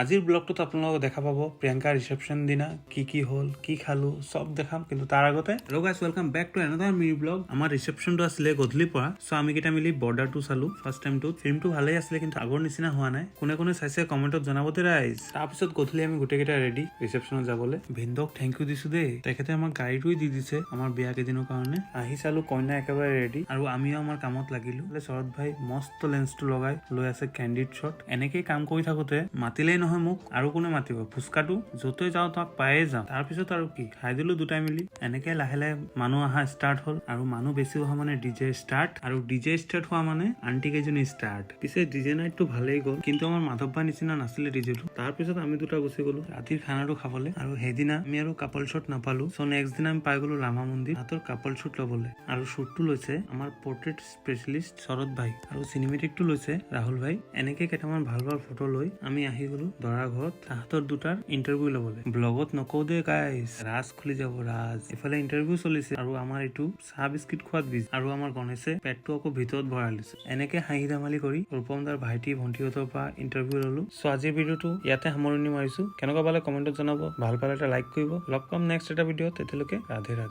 আজিৰ ব্লগটোত আপোনালোকক দেখা পাব প্ৰিয়ংকা ৰিচেপশ্যন দিনা কি হ'ল কি খালো সব দেখাম, কিন্তু তাৰ আগতে hello guys, welcome back to another mini vlog. আমাৰ ৰিচেপশ্যনটো আছিলে গধূলিৰ পৰা, চ' আমি কেইটা মিলি বৰ্ডাৰটো চালো ফাৰ্ষ্ট টাইমটোত। ফিল্মটো ভালেই আছিলে, কিন্তু আগৰ নিচিনা হোৱা নাই। কোনে কোনে চাইছে কমেণ্টত জনাব দে ৰাইজ। তাৰপিছত গধূলি আমি গোটেইকেইটা ৰেডি ৰিচেপশ্যনত যাবলৈ। ভিন্দক থেংক ইউ দিছো দেই, তেখেতে আমাক গাড়ীটোৱে দি দিছে আমাৰ বিয়া কেইদিনৰ কাৰণে। আহি চালো কইনা একেবাৰে ৰেডি, আৰু আমিও আমাৰ কামত লাগিলো। শৰৎ ভাই মস্ত লেন্সটো লগাই লৈ আছে কেণ্ডিড শ্বট। এনেকেই কাম কৰি থাকোতে মাতিলেই নহয় মোক, আৰু কোনে মাতিব? ফুচকাটো য'তে যাওঁ তাক পায়ে যাওঁ। তাৰপিছত আৰু কি খাই দিলো দুটাই মিলি। এনেকে লাহে লাহে মানুহ অহা ষ্টাৰ্ট হ'ল, আৰু মানুহ বেছি অহা মানে ডিজে ষ্টাৰ্ট, আৰু ডিজে ষ্টাৰ্ট হোৱা মানে আন্টি কেইজনী ষ্টাৰ্ট। পিছে ডিজে নাইটটো ভালেই গ'ল, কিন্তু আমাৰ মাধৱ ভাই নিচিনা নাছিলে ডিজেটো। তাৰপিছত আমি দুটা গুচি গলো ৰাতিৰ খানাটো খাবলৈ, আৰু সেইদিনা আমি আৰু কাপল শ্বট নাপালো। চ' নেক্সট দিনা আমি পাই গলো ৰামা মন্দিৰ হাতৰ কাপল শ্বুট লবলৈ। আৰু শ্বুটটো লৈছে আমাৰ পৰ্ট্ৰেট স্পেচিয়েলিষ্ট শৰৎ ভাই, আৰু চিনেমেটিকটো লৈছে ৰাহুল ভাই। এনেকে কেইটামান ভাল ভাল ফটো লৈ আমি আহি গলো দৰা ঘৰত তাহাঁতৰ দুটাৰ ইন্টাৰভিউ লবলৈ। ব্লগত নকওঁ দে গাইছ, ৰাজ খুলি যাব ৰাজ। ইফালে ইন্টাৰভিউ চলিছে, আৰু আমাৰ এইটো চাহ বিস্কিট খোৱাত বিজ, আৰু আমাৰ গণেশে পেটটো আকৌ ভিতৰত ভৰাই লৈছে। এনেকে হাঁহি ধেমালি কৰি ৰূপম দাৰ ভাইটি ভন্টিহঁতৰ পৰা ইন্টাৰভিউ ললো। চ' আজিৰ ভিডিঅ'টো ইয়াতে সামৰণি মাৰিছো। কেনেকুৱা পালে কমেণ্টত জনাব, ভাল পালে এটা লাইক কৰিব। লগ পাম নেক্সট এটা ভিডিঅ'ত, তেতিয়ালৈকে ৰাধে ৰাধে।